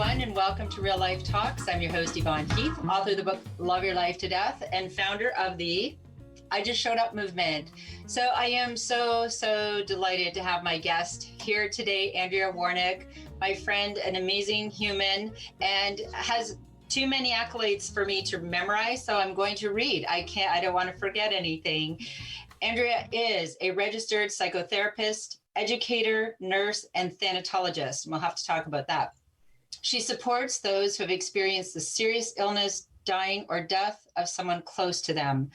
everyone, and welcome to Real Life Talks. I'm your host, Yvonne Heath, author of the book Love Your Life to Death, and founder of the I Just Showed Up movement. So I am so delighted to have my guest here today, Andrea Warnick, my friend, an amazing human, and has too many accolades for me to memorize, so I'm going to read. I don't want to forget anything. Andrea is a registered psychotherapist, educator, nurse, and thanatologist. And we'll have to talk about that. She supports those who have experienced the serious illness, dying, or death of someone close to them.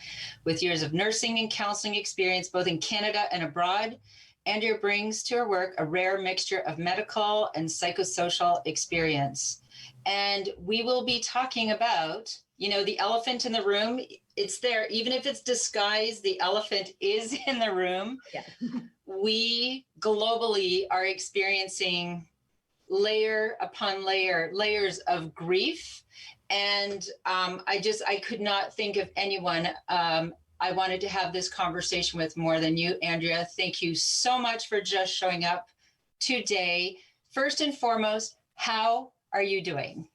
With years of nursing and counseling experience, both in Canada and abroad, Andrea brings to her work a rare mixture of medical and psychosocial experience. And we will be talking about, the elephant in the room. It's there. Even if it's disguised, the elephant is in the room. Yeah. We globally are experiencing layer upon layers of grief. And I could not think of anyone I wanted to have this conversation with more than you, Andrea. Thank you so much for just showing up today. First and foremost, how are you doing?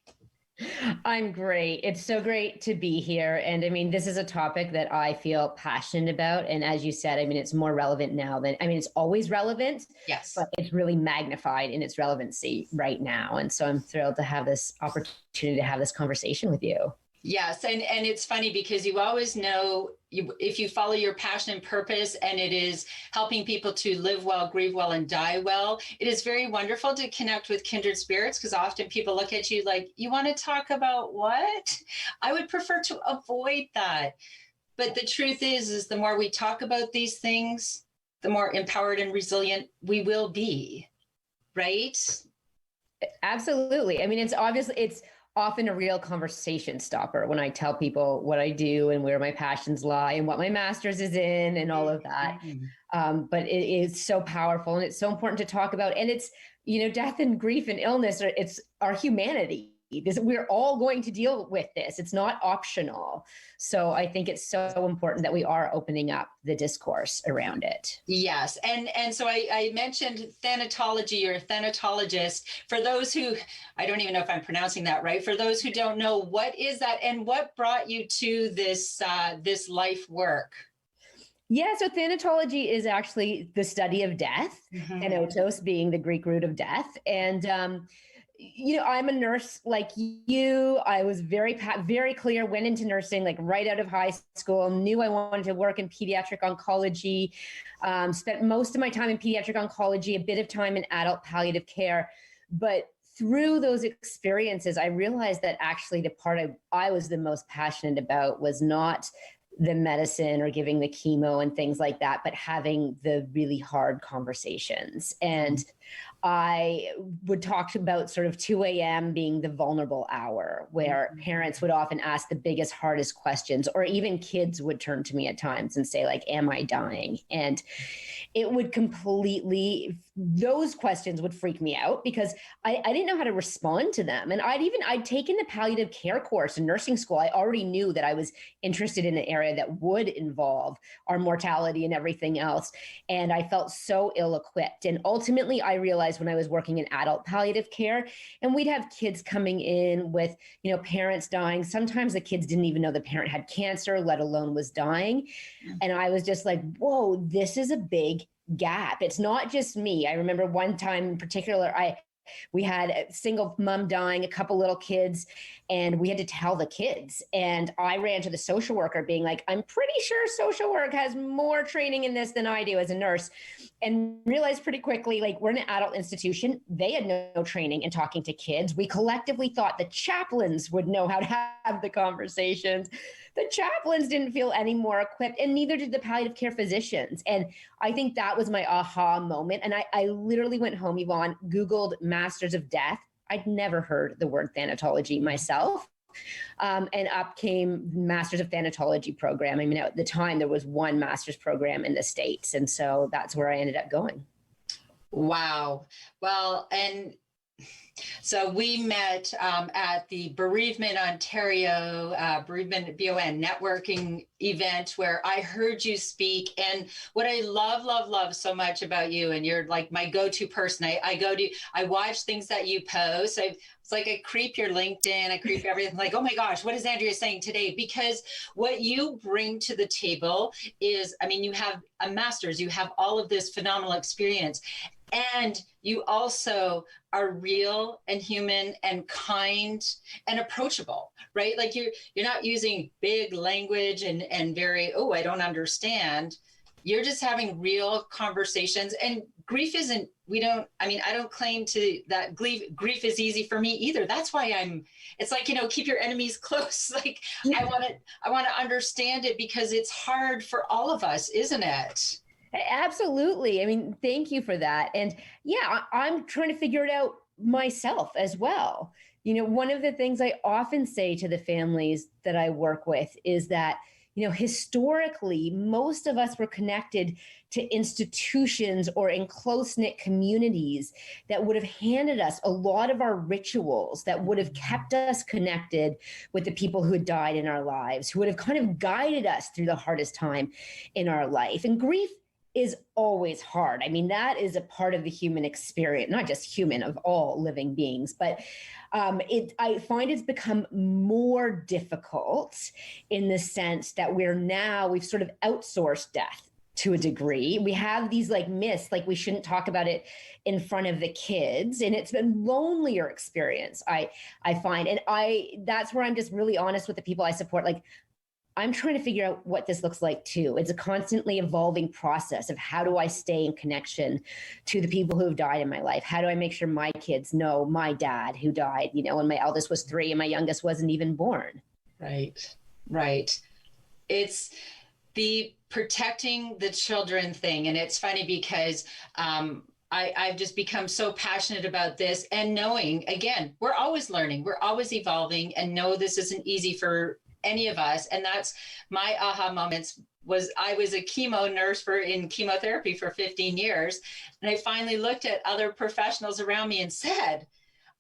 I'm great. It's so great to be here. And this is a topic that I feel passionate about. And as you said, it's more relevant now than, it's always relevant. Yes. But it's really magnified in its relevancy right now. And so I'm thrilled to have this opportunity to have this conversation with you. Yes. And it's funny because you always know if you follow your passion and purpose, and it is helping people to live well, grieve well, and die well, it is very wonderful to connect with kindred spirits, because often people look at you like, you want to talk about what? I would prefer to avoid that. But the truth is the more we talk about these things, the more empowered and resilient we will be, right? Absolutely. It's often a real conversation stopper when I tell people what I do and where my passions lie and what my master's is in and all of that. But it is so powerful, and it's so important to talk about. And it's, death and grief and illness, it's our humanity. We're all going to deal with this. It's not optional. So I think it's so important that we are opening up the discourse around it. Yes. And so I mentioned thanatology or thanatologist. For those who, I don't even know if I'm pronouncing that right. For those who don't know, what is that and what brought you to this life work? Yeah, so thanatology is actually the study of death, thanatos being the Greek root of death. And, I'm a nurse like you. I was very clear, went into nursing like right out of high school, knew I wanted to work in pediatric oncology, spent most of my time in pediatric oncology, a bit of time in adult palliative care. But through those experiences, I realized that actually the part I was the most passionate about was not the medicine or giving the chemo and things like that, but having the really hard conversations. And I would talk about sort of 2 a.m. being the vulnerable hour, where parents would often ask the biggest, hardest questions, or even kids would turn to me at times and say, like, am I dying? And it would those questions would freak me out because I didn't know how to respond to them. And I'd taken the palliative care course in nursing school. I already knew that I was interested in an area that would involve our mortality and everything else. And I felt so ill-equipped. And ultimately, I realized when I was working in adult palliative care, and we'd have kids coming in with, parents dying. Sometimes the kids didn't even know the parent had cancer, let alone was dying. And I was just like, whoa, this is a big gap. It's not just me. I remember one time in particular, we had a single mom dying, a couple little kids, and we had to tell the kids. And I ran to the social worker being like, I'm pretty sure social work has more training in this than I do as a nurse, and realized pretty quickly, like, we're in an adult institution. They had no training in talking to kids. We collectively thought the chaplains would know how to have the conversations. The chaplains didn't feel any more equipped, and neither did the palliative care physicians. And I think that was my aha moment. And I literally went home, Yvonne, Googled Masters of Death. I'd never heard the word thanatology myself. And up came Masters of Thanatology program. At the time, there was one master's program in the States. And so that's where I ended up going. Wow. Well, and So we met at the Bereavement Ontario Bereavement BON networking event where I heard you speak. And what I love so much about you, and you're like my go-to person. I watch things that you post. It's like I creep your LinkedIn, I creep everything. Like, oh my gosh, what is Andrea saying today? Because what you bring to the table is, I mean, you have a master's, you have all of this phenomenal experience. And you also are real and human and kind and approachable, right? Like you're not using big language and very, oh, I don't understand. You're just having real conversations. And grief isn't, I don't claim to that grief is easy for me either. That's why it's like, keep your enemies close. Like I want to understand it because it's hard for all of us, isn't it? Absolutely. I mean, thank you for that. And yeah, I'm trying to figure it out myself as well. One of the things I often say to the families that I work with is that, historically, most of us were connected to institutions or in close-knit communities that would have handed us a lot of our rituals, that would have kept us connected with the people who had died in our lives, who would have kind of guided us through the hardest time in our life. And grief is always hard. I mean, that is a part of the human experience, not just human, of all living beings, but I find it's become more difficult in the sense that we've sort of outsourced death to a degree. We have these like myths, like we shouldn't talk about it in front of the kids. And it's been lonelier experience, I find. And that's where I'm just really honest with the people I support. Like, I'm trying to figure out what this looks like too. It's a constantly evolving process of how do I stay in connection to the people who have died in my life? How do I make sure my kids know my dad who died, when my eldest was 3 and my youngest wasn't even born? Right. It's the protecting the children thing. And it's funny because I've just become so passionate about this and knowing, again, we're always learning, we're always evolving, and no, this isn't easy for any of us. And that's my aha moments. I was a chemo nurse in chemotherapy for 15 years. And I finally looked at other professionals around me and said,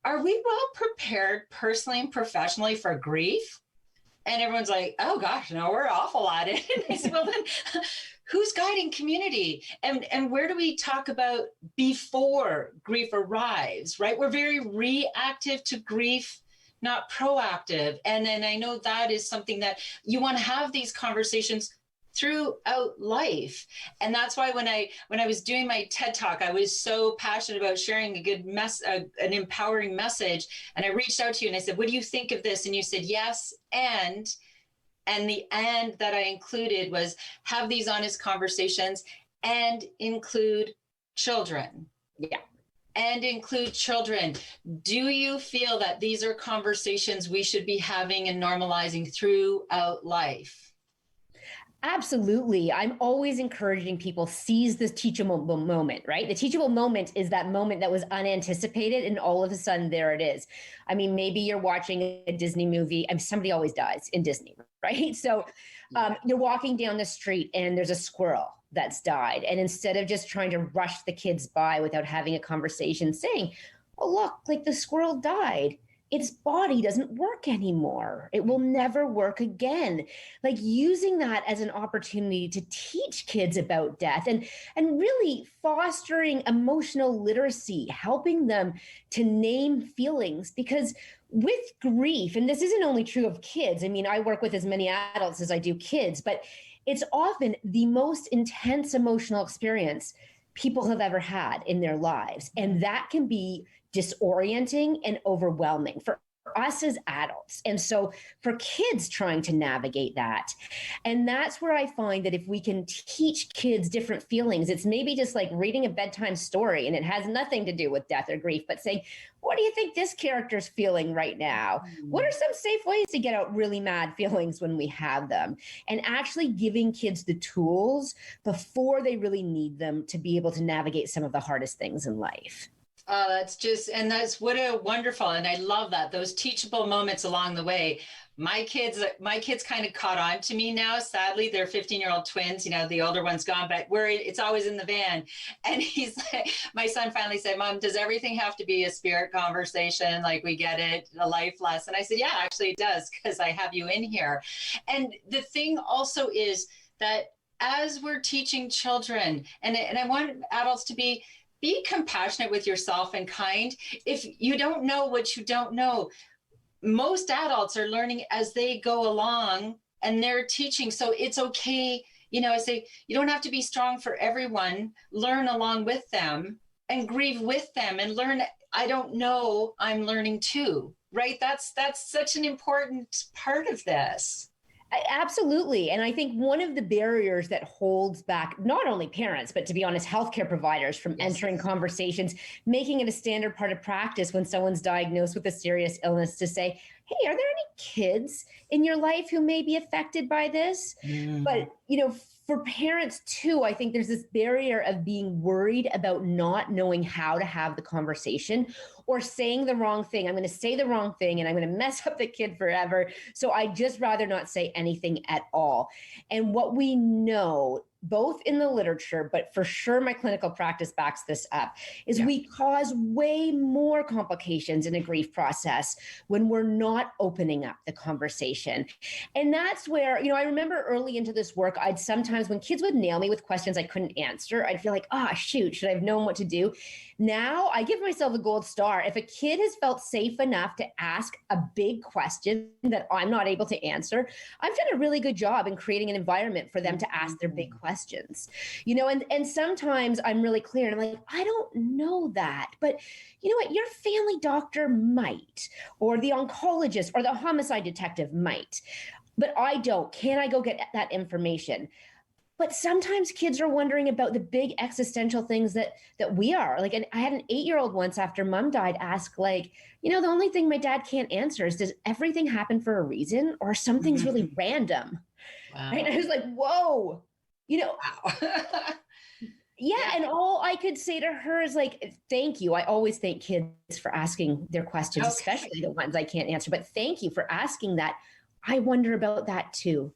are we well prepared personally and professionally for grief? And everyone's like, oh gosh, no, we're awful at it. And I said, well, then who's guiding community? And where do we talk about before grief arrives, right? We're very reactive to grief, not proactive. And then I know that is something that you want to have these conversations throughout life. And that's why when I was doing my TED Talk, I was so passionate about sharing a good an empowering message. And I reached out to you and I said, what do you think of this? And you said, yes. And the "and" that I included was have these honest conversations and include children. Yeah. And include children. Do you feel that these are conversations we should be having and normalizing throughout life? Absolutely. I'm always encouraging people seize the teachable moment, right? The teachable moment is that moment that was unanticipated and all of a sudden there it is. I mean, maybe you're watching a Disney movie. Somebody always dies in Disney, right? So you're walking down the street and there's a squirrel that's died. And instead of just trying to rush the kids by without having a conversation saying, oh, look, like the squirrel died. Its body doesn't work anymore. It will never work again. Like using that as an opportunity to teach kids about death and really fostering emotional literacy, helping them to name feelings. Because with grief, and this isn't only true of kids, I mean, I work with as many adults as I do kids, but it's often the most intense emotional experience people have ever had in their lives. And that can be disorienting and overwhelming for us as adults. And so for kids trying to navigate that. And that's where I find that if we can teach kids different feelings, it's maybe just like reading a bedtime story and it has nothing to do with death or grief, but saying, what do you think this character's feeling right now? What are some safe ways to get out really mad feelings when we have them? And actually giving kids the tools before they really need them to be able to navigate some of the hardest things in life. That's what a wonderful, and I love that, those teachable moments along the way. my kids kind of caught on to me now. Sadly, they're 15-year-old twins, the older one's gone, but it's always in the van. And he's like, my son finally said, Mom, does everything have to be a spirit conversation? Like, we get it, a life lesson. I said, yeah, actually it does, because I have you in here. And the thing also is that as we're teaching children, and I want adults to be compassionate with yourself and kind. If you don't know what you don't know, most adults are learning as they go along, and they're teaching. So it's okay. I say, you don't have to be strong for everyone. Learn along with them and grieve with them and learn. I don't know, I'm learning too, right? That's such an important part of this. Absolutely. And I think one of the barriers that holds back not only parents, but to be honest, healthcare providers from entering conversations, making it a standard part of practice when someone's diagnosed with a serious illness, to say, hey, are there any kids in your life who may be affected by this? But, for parents too, I think there's this barrier of being worried about not knowing how to have the conversation or saying the wrong thing. I'm going to say the wrong thing and I'm going to mess up the kid forever. So I just rather not say anything at all. And what we know, both in the literature, but for sure my clinical practice backs this up, is we cause way more complications in a grief process when we're not opening up the conversation. And that's where, I remember early into this work, I'd sometimes, when kids would nail me with questions I couldn't answer, I'd feel like, shoot, should I have known what to do? Now I give myself a gold star. If a kid has felt safe enough to ask a big question that I'm not able to answer, I've done a really good job in creating an environment for them to ask their big questions, and sometimes I'm really clear and I'm like, I don't know that, but you know what, your family doctor might, or the oncologist or the homicide detective might, but I don't. Can I go get that information? But sometimes kids are wondering about the big existential things that we are. Like, and I had an 8-year-old once after Mom died ask, like, the only thing my dad can't answer is, does everything happen for a reason, or something's really random? Wow. Right? And I was like, whoa, Wow. Yeah. And all I could say to her is like, thank you. I always thank kids for asking their questions, especially the ones I can't answer, but thank you for asking that. I wonder about that too.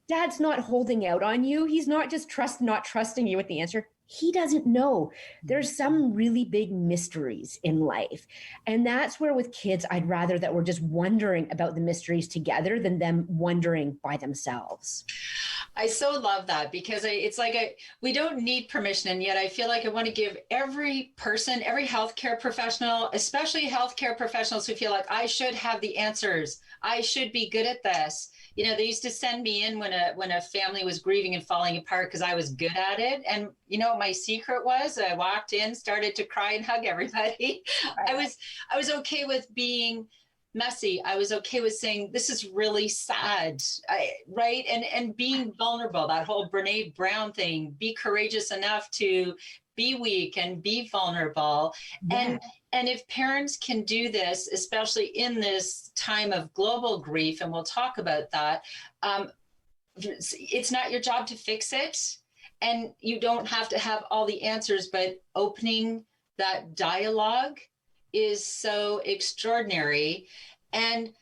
Dad's not holding out on you. He's not just not trusting you with the answer. He doesn't know. There's some really big mysteries in life. And that's where with kids, I'd rather that we're just wondering about the mysteries together than them wondering by themselves. I so love that, because it's like we don't need permission. And yet I feel like I want to give every person, every healthcare professional, especially healthcare professionals who feel like I should have the answers. I should be good at this. They used to send me in when a family was grieving and falling apart because I was good at it. And what my secret was? I walked in, started to cry and hug everybody. Right. I was okay with being messy. I was okay with saying, this is really sad, right? And being vulnerable, that whole Brene Brown thing, be courageous enough to be weak and be vulnerable. Yeah. And if parents can do this, especially in this time of global grief, and we'll talk about that, it's not your job to fix it. And you don't have to have all the answers, but opening that dialogue is so extraordinary. And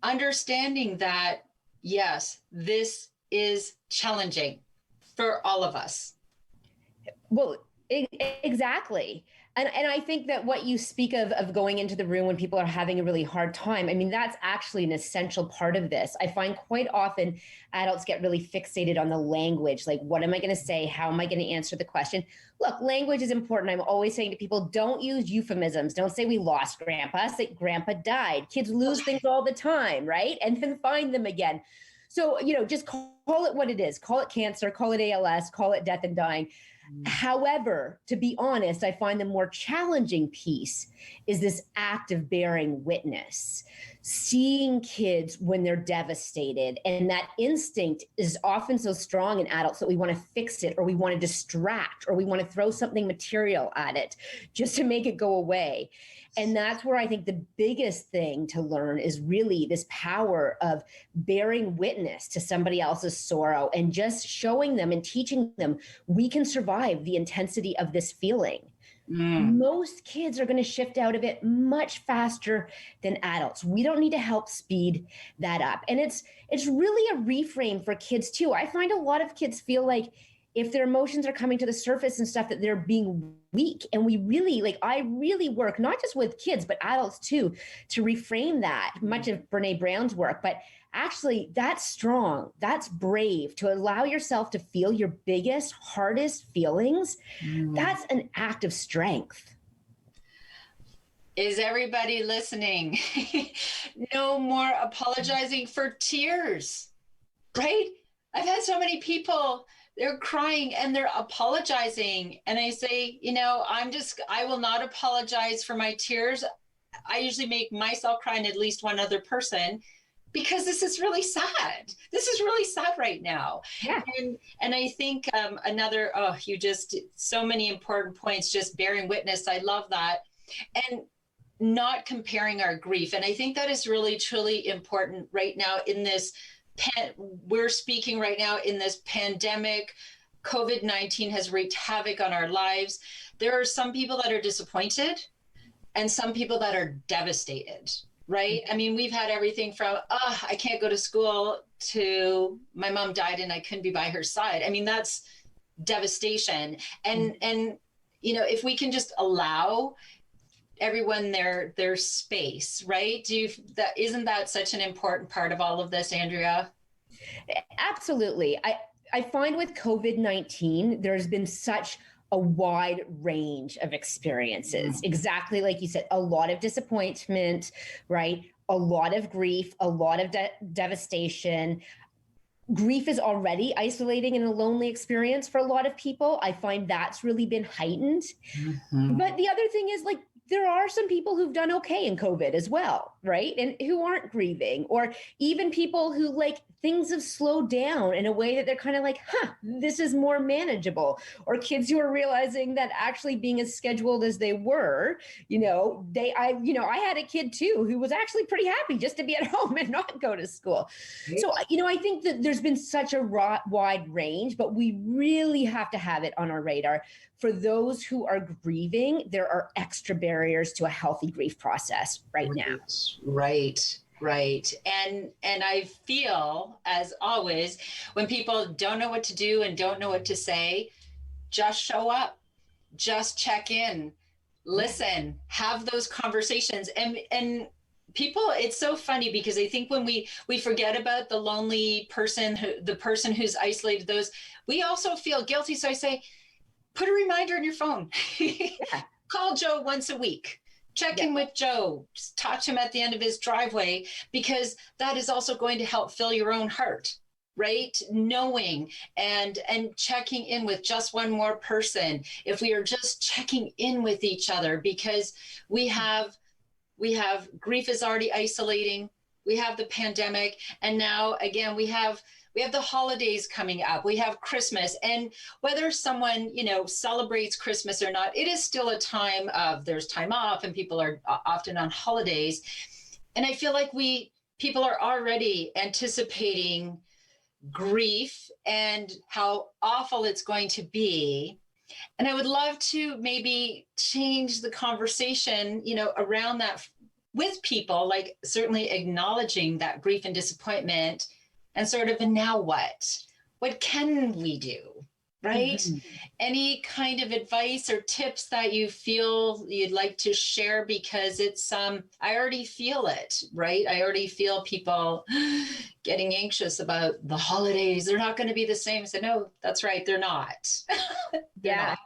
understanding that, yes, this is challenging for all of us. Well, exactly. And I think that what you speak of going into the room when people are having a really hard time, I mean, that's actually an essential part of this. I find quite often adults get really fixated on the language. Like, what am I going to say? How am I going to answer the question? Look, language is important. I'm always saying to people, don't use euphemisms. Don't say we lost grandpa. Say grandpa died. Kids lose things all the time, right? And then find them again. So, just call it what it is. Call it cancer, call it ALS, call it death and dying. However, to be honest, I find the more challenging piece is this act of bearing witness, seeing kids when they're devastated. And that instinct is often so strong in adults that we want to fix it, or we want to distract, or we want to throw something material at it just to make it go away. And that's where I think the biggest thing to learn is really this power of bearing witness to somebody else's sorrow and just showing them and teaching them we can survive the intensity of this feeling. most kids are going to shift out of it much faster than adults. We don't need to help speed that up. And it's really a reframe for kids too. I find a lot of kids feel like if their emotions are coming to the surface and stuff, that they're being weak. And we really, like, I really work, not just with kids, but adults too, to reframe that, much of Brene Brown's work. But actually, that's strong. That's brave to allow yourself to feel your biggest, hardest feelings. That's an act of strength. Is everybody listening? No more apologizing for tears, right? I've had so many people, they're crying and they're apologizing. And I say, I will not apologize for my tears. I usually make myself cry and at least one other person, because this is really sad. This is really sad right now. Yeah. And I think so many important points, just bearing witness. I love that. And not comparing our grief. And I think that is really, truly important right now in this we're speaking right now in this pandemic. COVID-19 has wreaked havoc on our lives. There are some people that are disappointed and some people that are devastated, right? I mean, we've had everything from, I can't go to school, to my mom died and I couldn't be by her side. I mean, that's devastation. And if we can just allow everyone their space, right? Isn't that such an important part of all of this, Andrea? Absolutely. I find with COVID-19, there's been such a wide range of experiences. Exactly like you said, a lot of disappointment, right? A lot of grief, a lot of devastation. Grief is already isolating and a lonely experience for a lot of people. I find that's really been heightened. But the other thing is, like, there are some people who've done okay in COVID as well, right? And who aren't grieving, or even people who, like, things have slowed down in a way that they're kind of like, this is more manageable. Or kids who are realizing that actually being as scheduled as they were, I had a kid too who was actually pretty happy just to be at home and not go to school. Right. So, I think that there's been such a wide range, but we really have to have it on our radar. For those who are grieving, there are extra barriers to a healthy grief process right now. Right. And I feel, as always, when people don't know what to do and don't know what to say, just show up, just check in, listen, have those conversations. And people, it's so funny because I think when we forget about the lonely person, the person who's isolated, we also feel guilty. So I say, put a reminder on your phone. Call Joe once a week. Check in with Joe, talk to him at the end of his driveway, because that is also going to help fill your own heart, right? Knowing and checking in with just one more person. If we are just checking in with each other, because we have grief is already isolating. We have the pandemic. And now again, we have the holidays coming up. We have Christmas, and whether someone, celebrates Christmas or not, it is still a time of, there's time off and people are often on holidays. And I feel like people are already anticipating grief and how awful it's going to be. And I would love to maybe change the conversation, around that with people, like certainly acknowledging that grief and disappointment, and sort of, and now what? What can we do, right? Any kind of advice or tips that you feel you'd like to share? Because it's, I already feel it, right? I already feel people getting anxious about the holidays. They're not going to be the same. So no, that's right. They're not. They're not.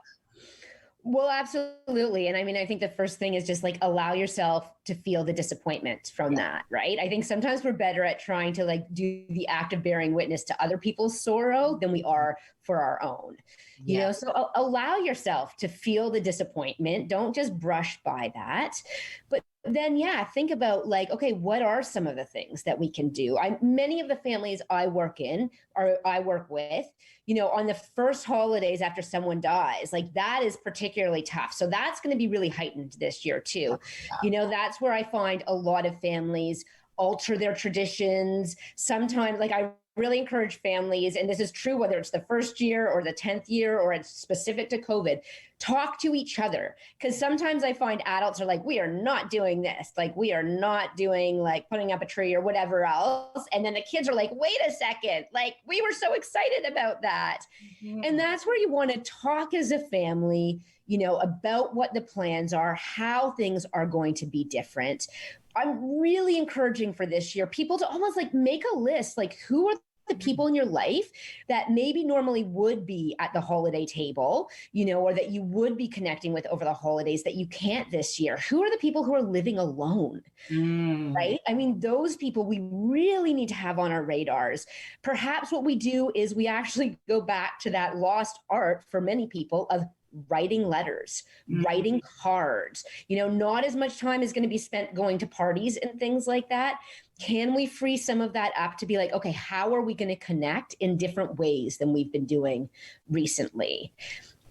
Well, absolutely. And I mean, I think the first thing is just like allow yourself to feel the disappointment from that, right? I think sometimes we're better at trying to like do the act of bearing witness to other people's sorrow than we are for our own, you know? So allow yourself to feel the disappointment. Don't just brush by that. But then, think about like, okay, what are some of the things that we can do? Many of the families I work with, on the first holidays after someone dies, like that is particularly tough. So that's going to be really heightened this year too. That's where I find a lot of families alter their traditions. Sometimes, like I really encourage families, and this is true whether it's the first year or the 10th year or it's specific to COVID, talk to each other. Because sometimes I find adults are like, we are not doing this. Like, we are not doing like putting up a tree or whatever else. And then the kids are like, wait a second, like we were so excited about that. Mm-hmm. And that's where you want to talk as a family, you know, about what the plans are, how things are going to be different. I'm really encouraging for this year people to almost like make a list, like who are the people in your life that maybe normally would be at the holiday table, you know, or that you would be connecting with over the holidays that you can't this year. Who are the people who are living alone, right? I mean, those people we really need to have on our radars. Perhaps what we do is we actually go back to that lost art for many people of writing letters, writing cards. You know, not as much time is going to be spent going to parties and things like that. Can we free some of that up to be like, okay, how are we going to connect in different ways than we've been doing recently?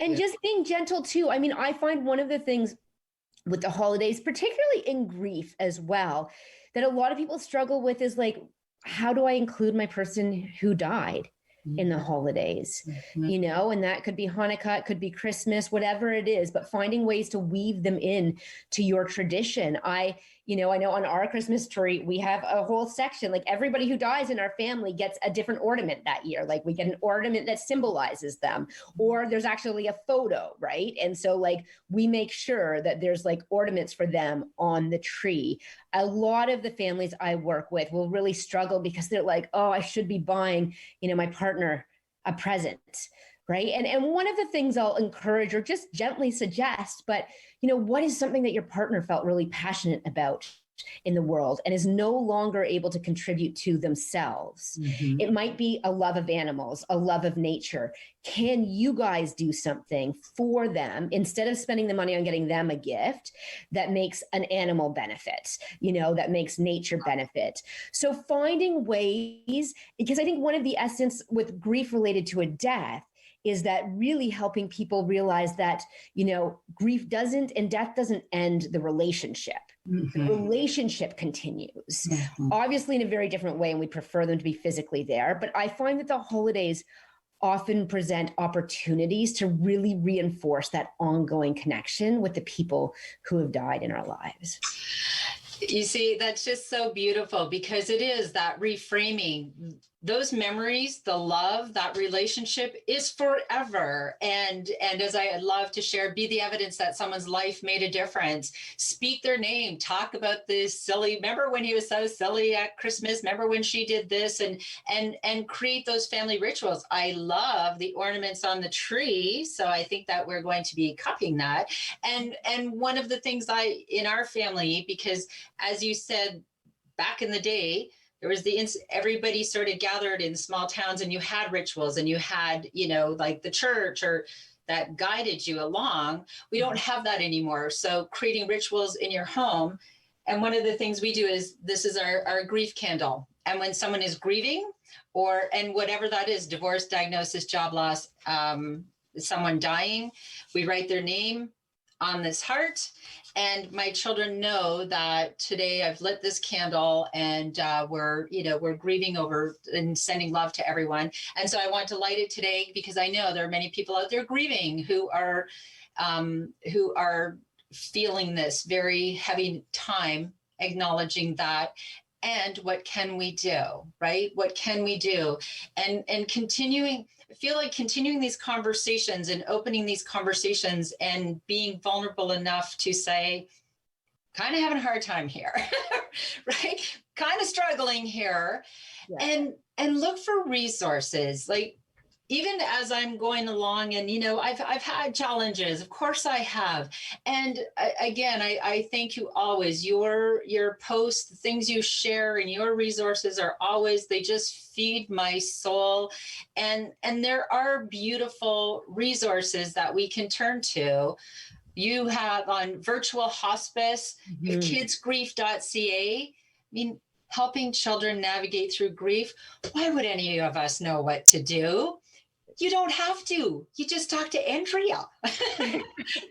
And just being gentle too. I mean, I find one of the things with the holidays, particularly in grief as well, that a lot of people struggle with is like, how do I include my person who died in the holidays, you know, and that could be Hanukkah, it could be Christmas, whatever it is, but finding ways to weave them in to your tradition. I know on our Christmas tree, we have a whole section, like everybody who dies in our family gets a different ornament that year. Like we get an ornament that symbolizes them, or there's actually a photo, right? And so like, we make sure that there's like ornaments for them on the tree. A lot of the families I work with will really struggle because they're like, oh, I should be buying, you know, my partner a present, right? And one of the things I'll encourage or just gently suggest, but, you know, what is something that your partner felt really passionate about in the world and is no longer able to contribute to themselves? It might be a love of animals, a love of nature. Can you guys do something for them instead of spending the money on getting them a gift that makes an animal benefit, you know, that makes nature benefit? So finding ways, because I think one of the essence with grief related to a death is that really helping people realize that, you know, grief doesn't and death doesn't end the relationship. The relationship continues, obviously in a very different way, and we prefer them to be physically there. But I find that the holidays often present opportunities to really reinforce that ongoing connection with the people who have died in our lives. You see, that's just so beautiful because it is that reframing. Those memories, the love, that relationship is forever. And as I love to share, be the evidence that someone's life made a difference. Speak their name, talk about this silly, remember when he was so silly at Christmas? Remember when she did this? And create those family rituals. I love the ornaments on the tree. So I think that we're going to be copying that. And one of the things in our family, because as you said, back in the day, there was everybody sort of gathered in small towns and you had rituals and you had, you know, like the church or that guided you along. We don't have that anymore. So creating rituals in your home. And one of the things we do is this is our grief candle. And when someone is grieving and whatever that is, divorce, diagnosis, job loss, someone dying, we write their name on this heart. And my children know that today I've lit this candle and we're grieving over and sending love to everyone. And so I want to light it today because I know there are many people out there grieving who are feeling this very heavy time, acknowledging that. And what can we do, right? What can we do? And continuing, I feel like continuing these conversations and opening these conversations and being vulnerable enough to say, kind of having a hard time here, right? Kind of struggling here. Yeah. And look for resources. Like, even as I'm going along and, you know, I've had challenges, of course I have. And again, I thank you always. Your posts, the things you share and your resources are always, they just feed my soul. And there are beautiful resources that we can turn to. You have on virtual hospice, kidsgrief.ca. I mean, helping children navigate through grief. Why would any of us know what to do? You don't have to. You just talk to Andrea,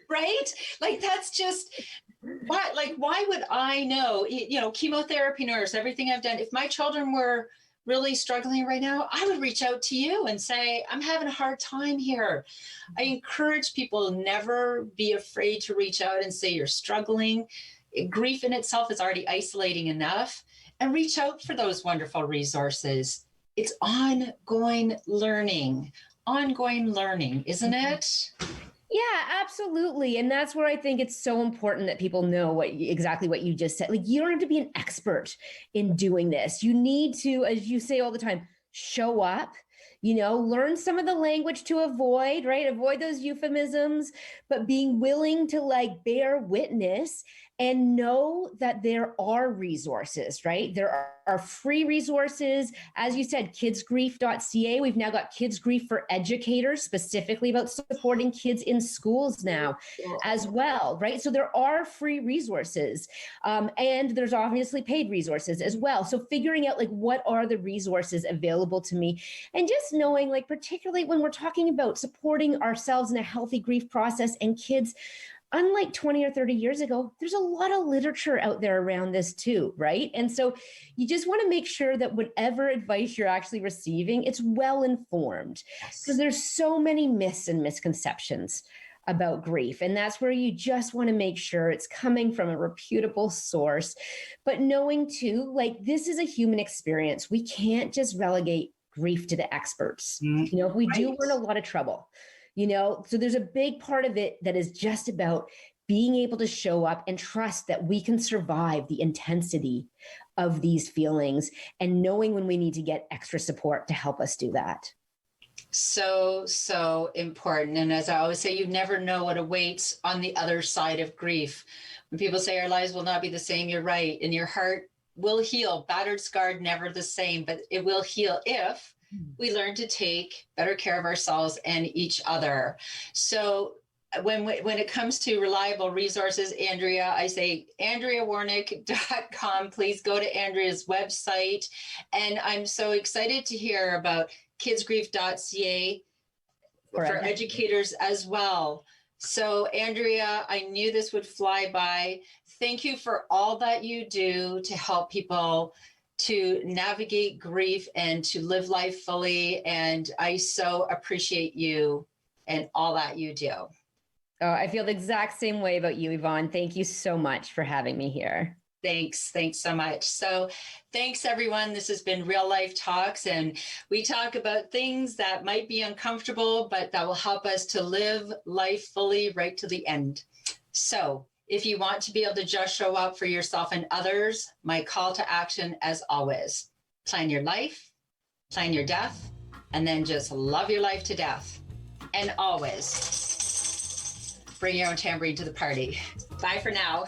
right? Like, that's just, why would I know, you know, chemotherapy nurse, everything I've done. If my children were really struggling right now, I would reach out to you and say, I'm having a hard time here. I encourage people, never be afraid to reach out and say you're struggling. Grief in itself is already isolating enough, and reach out for those wonderful resources. It's ongoing learning, isn't it? Yeah, absolutely. And that's where I think it's so important that people know exactly what you just said. Like, you don't have to be an expert in doing this. You need to, as you say all the time, show up, learn some of the language to avoid, right? Avoid those euphemisms, but being willing to like bear witness and know that there are resources, right? There are free resources. As you said, kidsgrief.ca. We've now got Kids Grief for Educators, specifically about supporting kids in schools now as well, right? So there are free resources. And there's obviously paid resources as well. So figuring out like, what are the resources available to me? And just knowing, like, particularly when we're talking about supporting ourselves in a healthy grief process and kids, unlike 20 or 30 years ago, there's a lot of literature out there around this too, right? And so you just want to make sure that whatever advice you're actually receiving, it's well informed, because there's so many myths and misconceptions about grief. And that's where you just want to make sure it's coming from a reputable source, but knowing too, like, this is a human experience. We can't just relegate grief to the experts. If we do, we're in a lot of trouble. So there's a big part of it that is just about being able to show up and trust that we can survive the intensity of these feelings, and knowing when we need to get extra support to help us do that. So important. And as I always say, you never know what awaits on the other side of grief. When people say our lives will not be the same, you're right. And your heart will heal. Battered, scarred, never the same, but it will heal if we learn to take better care of ourselves and each other. So when it comes to reliable resources, Andrea, I say AndreaWarnick.com. Please go to Andrea's website. And I'm so excited to hear about kidsgrief.ca for educators as well. So Andrea, I knew this would fly by. Thank you for all that you do to help people to navigate grief and to live life fully. And I so appreciate you and all that you do. Oh, I feel the exact same way about you, Yvonne. Thank you so much for having me here. Thanks so much. So thanks, everyone. This has been Real Life Talks, and we talk about things that might be uncomfortable, but that will help us to live life fully right to the end. So if you want to be able to just show up for yourself and others, my call to action, as always, plan your life, plan your death, and then just love your life to death. And always bring your own tambourine to the party. Bye for now.